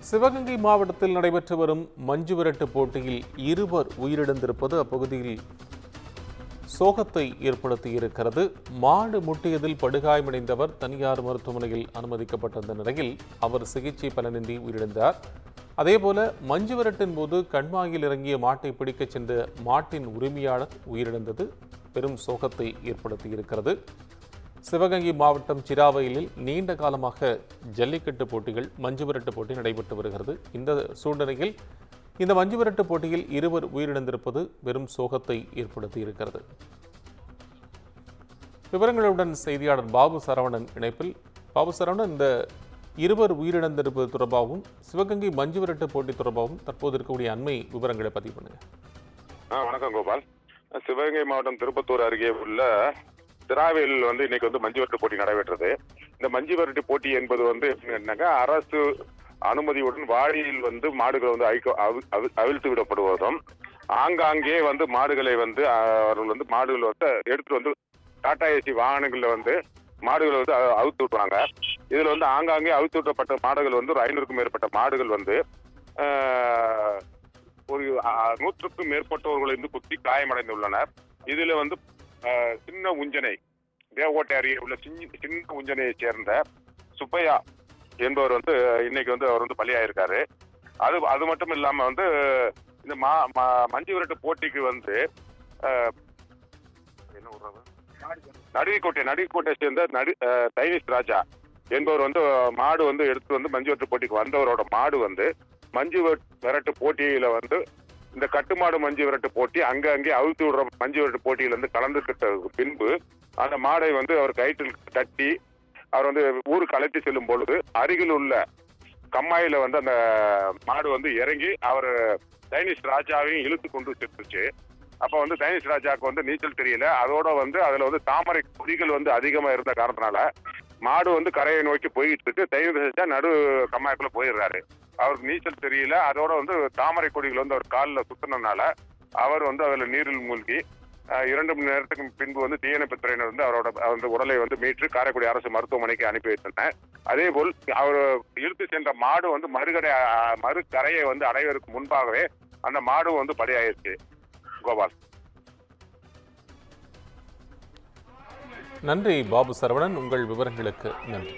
சிவகங்கை மாவட்டத்தில் நடைபெற்று வரும் மஞ்சு விரட்டு போட்டியில் இருவர் உயிரிழந்திருப்பது அப்பகுதியில் சோகத்தை ஏற்படுத்தியிருக்கிறது. மாடு முட்டியதில் படுகாயமடைந்தவர் தனியார் மருத்துவமனையில் அனுமதிக்கப்பட்டிருந்த நிலையில் அவர் சிகிச்சை பலனின்றி உயிரிழந்தார். அதேபோல மஞ்சு விரட்டின் போது கண்மாயில் இறங்கிய மாட்டை பிடிக்கச் சென்ற மாட்டின் உரிமையாளர் உயிரிழந்தது பெரும் சோகத்தை ஏற்படுத்தியிருக்கிறது. சிவகங்கை மாவட்டம் சிராவயலில் நீண்ட காலமாக ஜல்லிக்கட்டு போட்டிகள் மஞ்சு விரட்டு போட்டி நடைபெற்று வருகிறது. இந்த சூழ்நிலையில் இந்த மஞ்சு விரட்டு போட்டியில் இருவர் உயிரிழந்திருப்பது பெரும் சோகத்தை ஏற்படுத்தியிருக்கிறது. விவரங்களுடன் செய்தியாளர் பாபு சரவணன் இணைப்பில். பாபு சரவணன், இந்த இருவர் உயிரிழந்திருப்பது தொடர்பாகவும் சிவகங்கை மஞ்சு விரட்டு போட்டி தொடர்பாகவும் தற்போது இருக்கக்கூடிய அண்மை விவரங்களை பதிவு பண்ணுங்க. வணக்கம் கோபால். சிவகங்கை மாவட்டம் திருப்பத்தூர் அருகே உள்ள திராவேலில் இன்னைக்கு மஞ்சு விரட்டு போட்டி நடைபெற்றது. இந்த மஞ்சு விரட்டு போட்டி என்பது என்னன்னாக்கா அரசு அனுமதியுடன் வாடியில் மாடுகள் அவிழ்த்து விடப்படுவதும் ஆங்காங்கே மாடுகளை அவர்கள் மாடுகள் எடுத்துட்டு டாடா ஏசி வாகனங்கள்ல மாடுகள் அவுத்து விட்டுறாங்க. இதுல ஆங்காங்கே அவுத்து விட்டப்பட்ட மாடுகள் ஒரு 500க்கும் மேற்பட்ட மாடுகள் ஒரு 100க்கும் மேற்பட்டவர்கள் குத்தி காயமடைந்துள்ளனர். இதுல சின்ன உஞ்சனை தேவகோட்டை அருகே உள்ள சின்ன உஞ்சனையை சேர்ந்த சுப்பையா என்பவர் இன்னைக்கு அவர் பலியாயிருக்காரு. அது மட்டும் இல்லாம இந்த மஞ்சு விரட்டு போட்டிக்கு நடுவிக்கோட்டை சேர்ந்த தைனிஷ் ராஜா என்பவர் மாடு எடுத்து மஞ்சு விரட்டு போட்டிக்கு வந்தவரோட மாடு மஞ்சு விரட்டு போட்டியில இந்த கட்டுமாடு மஞ்சு விரட்டு போட்டி அங்கே அவிழ்த்து விடுற மஞ்சு விரட்டு போட்டியில கலந்துக்கிட்ட பின்பு அந்த மாடை அவர் கயிற்றில் கட்டி அவர் ஊருக்கு அழைத்து செல்லும் பொழுது அருகில் உள்ள கம்மாயில அந்த மாடு இறங்கி அவர் தைனிஷ் ராஜாவையும் இழுத்து கொண்டு செத்துச்சு. அப்ப தைனிஷ் ராஜாவுக்கு நீச்சல் தெரியல. அதோட அதுல தாமரை கொடிகள் அதிகமா இருந்த காரணத்தினால மாடு கரையை நோக்கி போயிட்டு இருக்கு. தைனிஷ் ராஜா நடு கம்மாய்க்குள்ள போயிடுறாரு. அவருக்கு நீச்சல் தெரியல. அதோட தாமரை கொடிகள் அவர் காலில் சுத்தினால அவர் அதுல நீரில் மூழ்கி 2 மணி நேரத்துக்கு பின்பு தீயணைப்பு துறையினர் அவரோட உடலை மீட்டு காரைக்குடி அரசு மருத்துவமனைக்கு அனுப்பி வைத்தனர். அதே போல் அவர் இழுத்து சென்ற மாடு மறுகரையை அடைவதற்கு முன்பாகவே அந்த மாடு பலியாயிருச்சு. கோபால். நன்றி பாபு சரவணன், உங்கள் விவரங்களுக்கு நன்றி.